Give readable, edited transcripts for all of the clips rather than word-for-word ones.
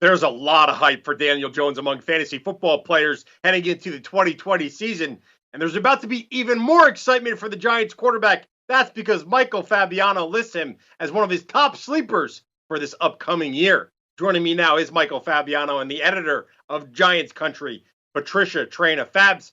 There's a lot of hype for Daniel Jones among fantasy football players heading into the 2020 season. And there's about to be even more excitement for the Giants quarterback. That's because Michael Fabiano lists him as one of his top sleepers for this upcoming year. Joining me now is Michael Fabiano and the editor of Giants Country, Patricia, Traina. Fabs,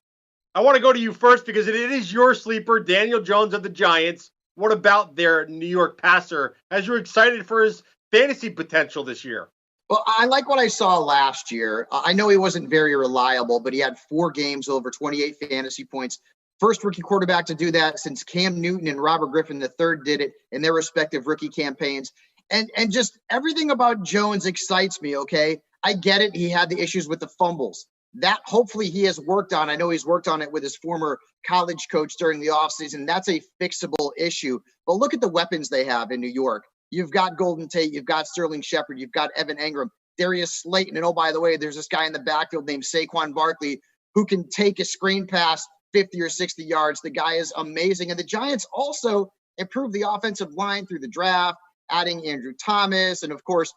I want to go to you first because it is your sleeper, Daniel Jones of the Giants. What about their New York passer? As you're excited for his fantasy potential this year? Well, I like what I saw last year. I know he wasn't very reliable, but he had 4 games over 28 fantasy points. First rookie quarterback to do that since Cam Newton and Robert Griffin III did it in their respective rookie campaigns. And just everything about Jones excites me, okay? I get it. He had the issues with the fumbles. That hopefully he has worked on. I know he's worked on it with his former college coach during the offseason. That's a fixable issue. But look at the weapons they have in New York. You've got Golden Tate, you've got Sterling Shepard, you've got Evan Engram, Darius Slayton. And oh, by the way, there's this guy in the backfield named Saquon Barkley who can take a screen pass 50 or 60 yards. The guy is amazing. And the Giants also improved the offensive line through the draft, adding Andrew Thomas. And of course,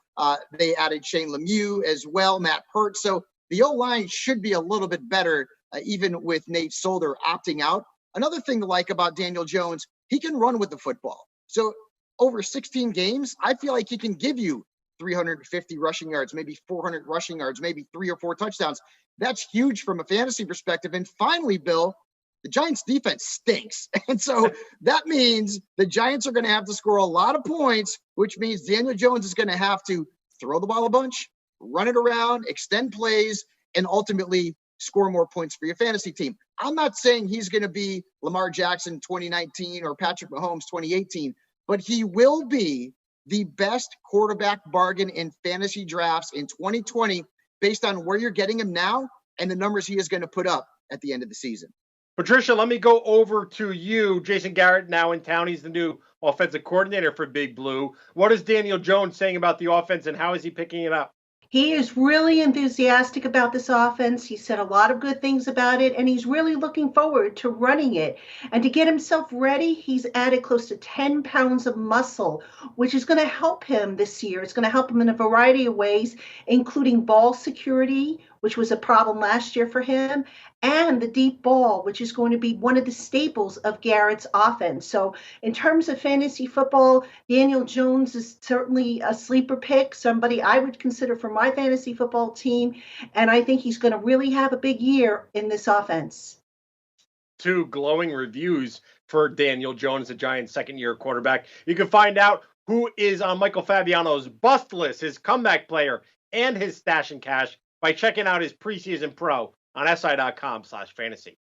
they added Shane Lemieux as well, Matt Hurt. So the O-line should be a little bit better, even with Nate Solder opting out. Another thing to like about Daniel Jones, he can run with the football. So over 16 games, I feel like he can give you 350 rushing yards, maybe 400 rushing yards, maybe 3 or 4 touchdowns. That's huge from a fantasy perspective. And finally, Bill, the Giants defense stinks. And so that means the Giants are going to have to score a lot of points, which means Daniel Jones is going to have to throw the ball a bunch, run it around, extend plays, and ultimately score more points for your fantasy team. I'm not saying he's going to be Lamar Jackson 2019 or Patrick Mahomes 2018, but he will be the best quarterback bargain in fantasy drafts in 2020 based on where you're getting him now and the numbers he is going to put up at the end of the season. Patricia, let me go over to you. Jason Garrett now in town. He's the new offensive coordinator for Big Blue. What is Daniel Jones saying about the offense and how is he picking it up? He is really enthusiastic about this offense. He said a lot of good things about it, and he's really looking forward to running it. And to get himself ready, he's added close to 10 pounds of muscle, which is going to help him this year. It's going to help him in a variety of ways, including ball security, which was a problem last year for him, and the deep ball, which is going to be one of the staples of Garrett's offense. So in terms of fantasy football, Daniel Jones is certainly a sleeper pick, somebody I would consider for my fantasy football team, and I think he's going to really have a big year in this offense. 2 glowing reviews for Daniel Jones, the Giants' second-year quarterback. You can find out who is on Michael Fabiano's bust list, his comeback player, and his stash and cash by checking out his preseason pro on si.com/fantasy.